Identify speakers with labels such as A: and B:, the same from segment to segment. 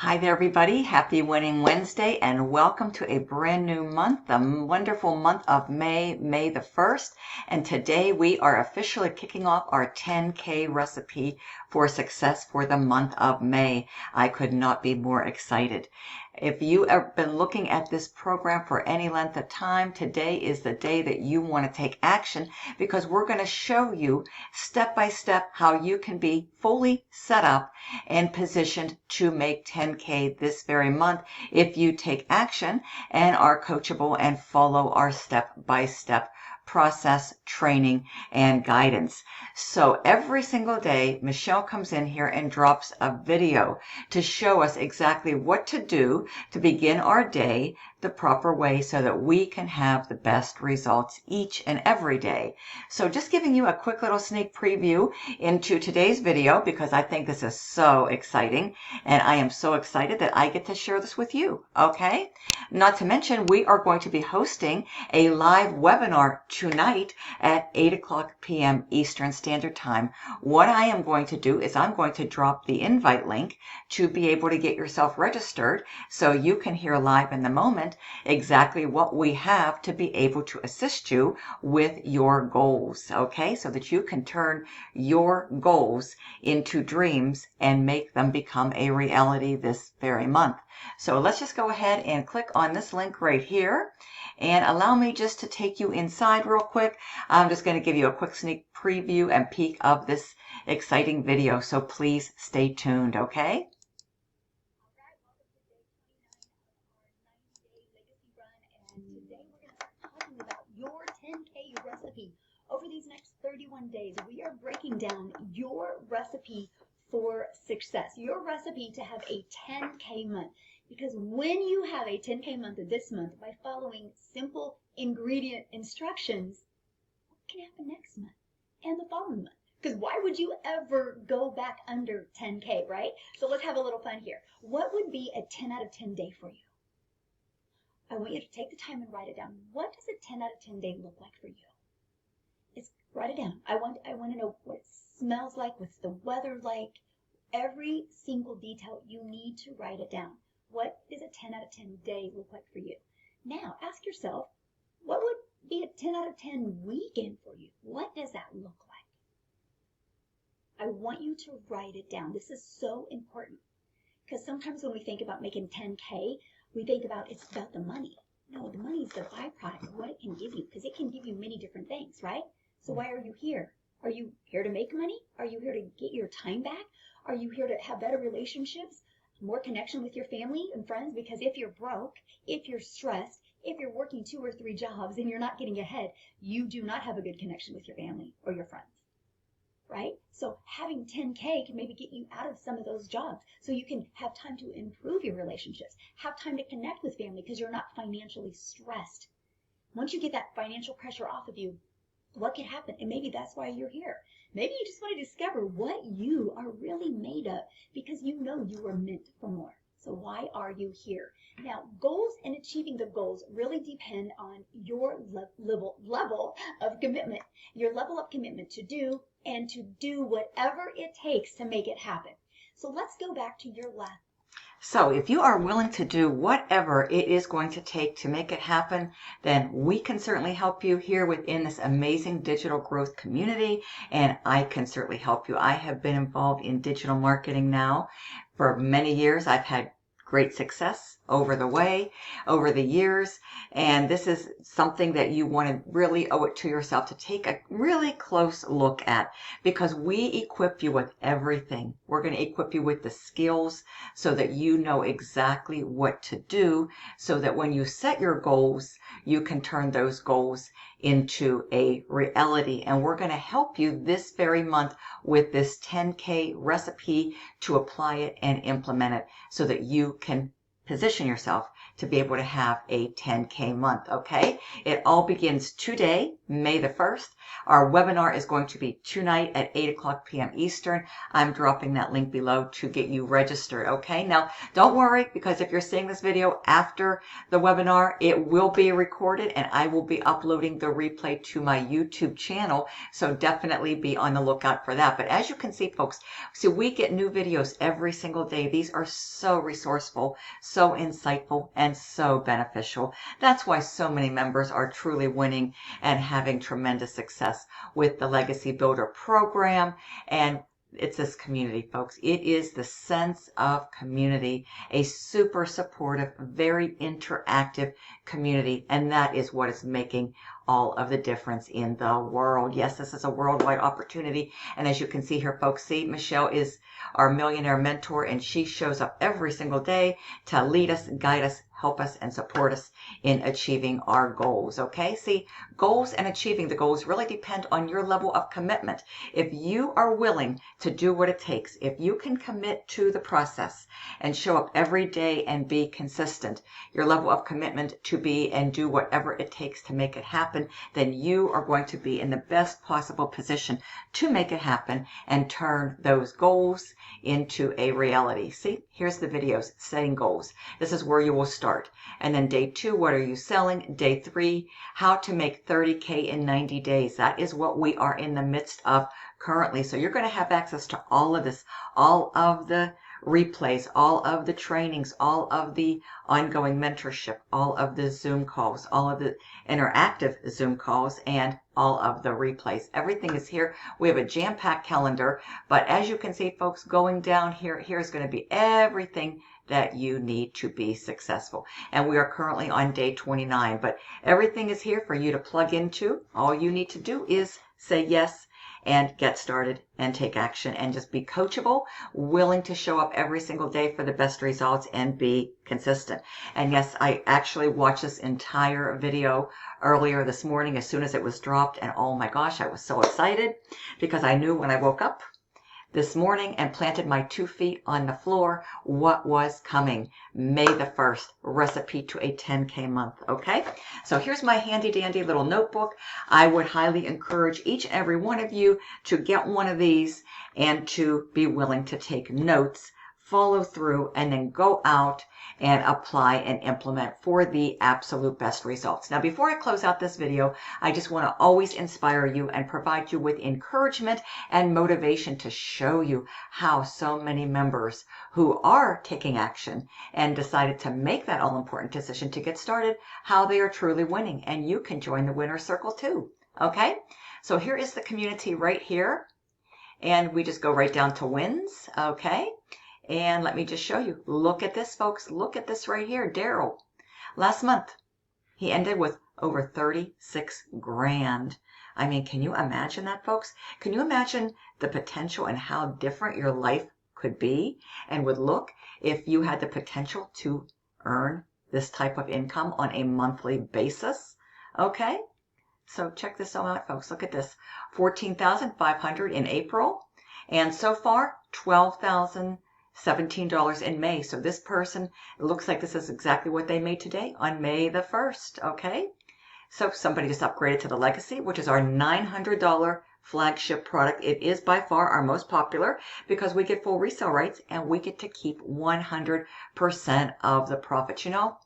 A: Hi there, everybody. Happy Winning Wednesday, and welcome to a brand new month, the wonderful month of May the 1st. And today we are officially kicking off our 10K recipe for success for the month of May. I could not be more excited. If you have been looking at this program for any length of time, today is the day that you want to take action, because we're going to show you step by step how you can be fully set up and positioned to make 10K this very month if you take action and are coachable and follow our step-by-step process, training, and guidance. So every single day, Michelle comes in here and drops a video to show us exactly what to do to begin our day the proper way so that we can have the best results each and every day. So just giving you a quick little sneak preview into today's video, because I think this is so exciting, and I am so excited that I get to share this with you, okay? Not to mention, we are going to be hosting a live webinar tonight at 8 p.m. Eastern Standard Time. What I am going to do is I'm going to drop the invite link to be able to get yourself registered so you can hear live in the moment exactly what we have to be able to assist you with your goals, okay? So that you can turn your goals into dreams and make them become a reality this very month. So let's just go ahead and click on this link right here and allow me just to take you inside real quick. I'm just going to give you a quick sneak preview and peek of this exciting video, so please stay tuned, okay?
B: Your 10K recipe. Over these next 31 days, we are breaking down your recipe for success, your recipe to have a 10K month. Because when you have a 10K month this month by following simple ingredient instructions, what can happen next month and the following month? Because why would you ever go back under 10K, right? So let's have a little fun here. What would be a 10 out of 10 day for you? I want you to take the time and write it down. What does a 10 out of 10 day look like for you? Write it down. I want to know what it smells like, what's the weather like, every single detail. You need to write it down. What does a 10 out of 10 day look like for you? Now, ask yourself, what would be a 10 out of 10 weekend for you? What does that look like? I want you to write it down. This is so important, because sometimes when we think about making 10K, we think about it's about the money. No, the money is the byproduct of what it can give you, because it can give you many different things, right? So why are you here? Are you here to make money? Are you here to get your time back? Are you here to have better relationships, more connection with your family and friends? Because if you're broke, if you're stressed, if you're working 2 or 3 jobs and you're not getting ahead, you do not have a good connection with your family or your friends, right? So having 10K can maybe get you out of some of those jobs so you can have time to improve your relationships, have time to connect with family because you're not financially stressed. Once you get that financial pressure off of you, what can happen? And maybe that's why you're here. Maybe you just want to discover what you are really made of, because you know you were meant for more. So why are you here? Now, goals and achieving the goals really depend on your level of commitment, your level of commitment to do whatever it takes to make it happen. So let's go back to your last.
A: So if you are willing to do whatever it is going to take to make it happen, then we can certainly help you here within this amazing digital growth community, and I can certainly help you. I have been involved in digital marketing now for many years. I've had great success over the years, and this is something that you want to really owe it to yourself to take a really close look at, because we equip you with everything. We're going to equip you with the skills so that you know exactly what to do, so that when you set your goals, you can turn those goals into a reality. And we're going to help you this very month with this 10K recipe to apply it and implement it so that you can position yourself to be able to have a 10K month, okay? It all begins today, May the 1st. Our webinar is going to be tonight at 8 p.m. Eastern. I'm dropping that link below to get you registered, okay? Now, don't worry, because if you're seeing this video after the webinar, it will be recorded and I will be uploading the replay to my YouTube channel, so definitely be on the lookout for that. But as you can see, folks, so we get new videos every single day. These are so resourceful, so insightful, and so beneficial. That's why so many members are truly winning and having tremendous success with the Legacy Builder program. And it's this community, folks. It is the sense of community, a super supportive, very interactive community, and that is what is making all of the difference in the world. Yes, this is a worldwide opportunity, and as you can see here, folks, see, Michelle is our millionaire mentor, and she shows up every single day to lead us, guide us, help us, and support us in achieving our goals, okay? See, goals and achieving the goals really depend on your level of commitment. If you are willing to do what it takes, if you can commit to the process and show up every day and be consistent, your level of commitment to be and do whatever it takes to make it happen, then you are going to be in the best possible position to make it happen and turn those goals into a reality. See, here's the videos, setting goals. This is where you will start. And then day 2, what are you selling? Day 3, how to make 30K in 90 days. That is what we are in the midst of currently. So you're going to have access to all of this, all of the replays, all of the trainings, all of the ongoing mentorship, all of the Zoom calls, all of the interactive Zoom calls, and all of the replays. Everything is here. We have a jam-packed calendar, but as you can see, folks, going down here, here's going to be everything that you need to be successful. And we are currently on day 29, but everything is here for you to plug into. All you need to do is say yes and get started and take action and just be coachable, willing to show up every single day for the best results and be consistent. And yes, I actually watched this entire video earlier this morning as soon as it was dropped, and oh my gosh, I was so excited because I knew when I woke up this morning and planted my 2 feet on the floor what was coming. May the 1st, recipe to a 10K month, okay? So here's my handy dandy little notebook. I would highly encourage each and every one of you to get one of these and to be willing to take notes, follow through, and then go out and apply and implement for the absolute best results. Now, before I close out this video, I just want to always inspire you and provide you with encouragement and motivation to show you how so many members who are taking action and decided to make that all-important decision to get started, how they are truly winning. And you can join the winner's circle too, okay? So here is the community right here. And we just go right down to wins, okay? And let me just show you. Look at this, folks. Look at this right here. Daryl. Last month, he ended with over 36 grand. I mean, can you imagine that, folks? Can you imagine the potential and how different your life could be and would look if you had the potential to earn this type of income on a monthly basis? Okay? So check this out, folks. Look at this. $14,500 in April. And so far, $12,017 in May. So this person, it looks like this is exactly what they made today on May the 1st, okay? So somebody just upgraded to the Legacy, which is our $900 flagship product. It is by far our most popular because we get full resale rights and we get to keep 100% of the profits. You know,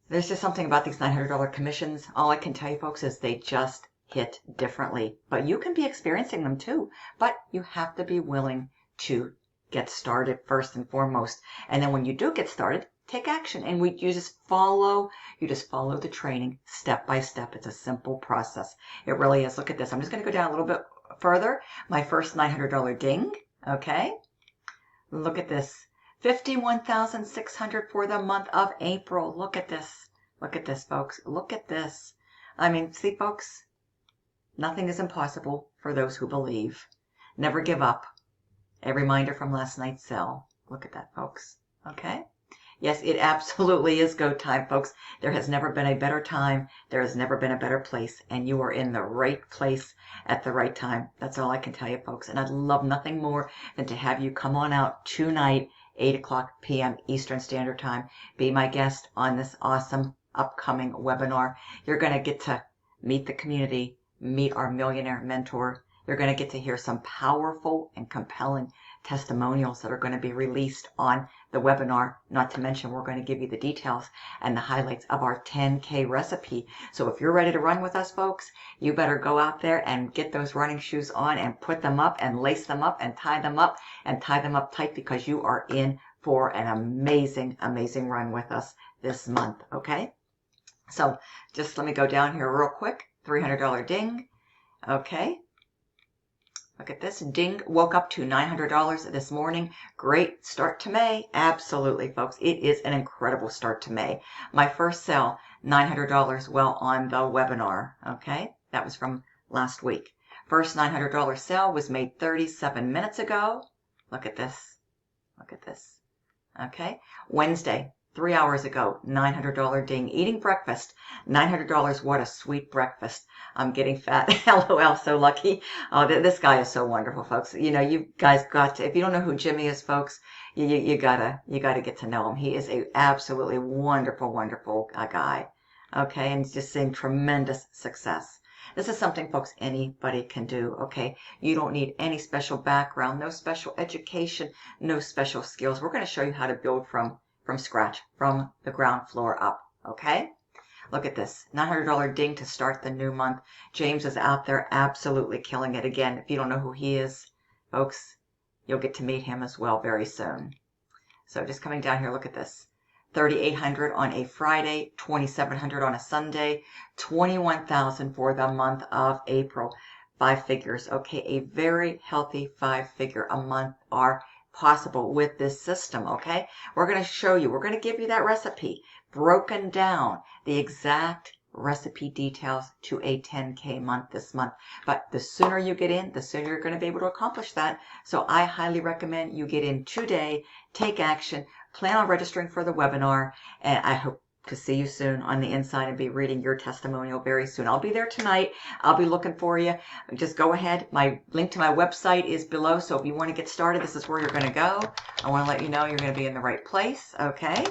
A: there's just something about these $900 commissions. All I can tell you, folks, is they just hit differently. But you can be experiencing them too. But you have to be willing to get started first and foremost. And then when you do get started, take action. And you just follow the training step by step. It's a simple process. It really is. Look at this. I'm just going to go down a little bit further. My first $900 ding. Okay. Look at this. $51,600 for the month of April. Look at this. Look at this, folks. Look at this. I mean, see, folks, nothing is impossible for those who believe. Never give up. A reminder from last night's sale. Look at that, folks. Okay? Yes, it absolutely is go time, folks. There has never been a better time. There has never been a better place. And you are in the right place at the right time. That's all I can tell you, folks. And I'd love nothing more than to have you come on out tonight, 8 o'clock p.m. Eastern Standard Time. Be my guest on this awesome upcoming webinar. You're going to get to meet the community, meet our millionaire mentor. You're going to get to hear some powerful and compelling testimonials that are going to be released on the webinar. Not to mention, we're going to give you the details and the highlights of our 10K recipe. So if you're ready to run with us, folks, you better go out there and get those running shoes on and put them up and lace them up and tie them up tight, because you are in for an amazing, amazing run with us this month. Okay. So just let me go down here real quick. $300 ding. Okay. Look at this. Ding. Woke up to $900 this morning. Great start to May. Absolutely, folks. It is an incredible start to May. My first sale, $900, well, on the webinar. Okay. That was from last week. First $900 sale was made 37 minutes ago. Look at this. Look at this. Okay. Wednesday, 3 hours ago, $900 ding. Eating breakfast, $900. What a sweet breakfast. I'm getting fat. LOL, so lucky. Oh, this guy is so wonderful, folks. You know, you guys got to, if you don't know who Jimmy is, folks, you gotta get to know him. He is a absolutely wonderful, wonderful guy. Okay. And just seeing tremendous success. This is something, folks, anybody can do, okay? You don't need any special background, no special education, no special skills. We're going to show you how to build from scratch, from the ground floor up, okay? Look at this, $900 ding to start the new month. James is out there absolutely killing it again. If you don't know who he is, folks, you'll get to meet him as well very soon. So just coming down here, look at this. $3,800 on a Friday, $2,700 on a Sunday, $21,000 for the month of April. 5 figures, okay? A very healthy 5-figure a month are possible with this system, okay? We're going to show you, we're going to give you that recipe broken down, the exact recipe details to a 10K month this month. But the sooner you get in, the sooner you're going to be able to accomplish that. So I highly recommend you get in today, take action, plan on registering for the webinar, and I hope to see you soon on the inside and be reading your testimonial very soon. I'll be there tonight. I'll be looking for you. Just go ahead. My link to my website is below, so if you want to get started, this is where you're going to go. I want to let you know you're going to be in the right place, okay?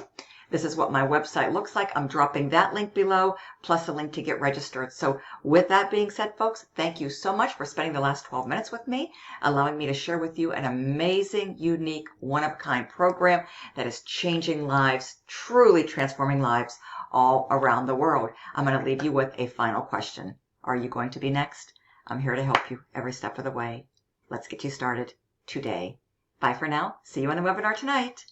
A: This is what my website looks like. I'm dropping that link below, plus a link to get registered. So with that being said, folks, thank you so much for spending the last 12 minutes with me, allowing me to share with you an amazing, unique, one-of-a-kind program that is changing lives, truly transforming lives all around the world. I'm going to leave you with a final question. Are you going to be next? I'm here to help you every step of the way. Let's get you started today. Bye for now. See you on the webinar tonight.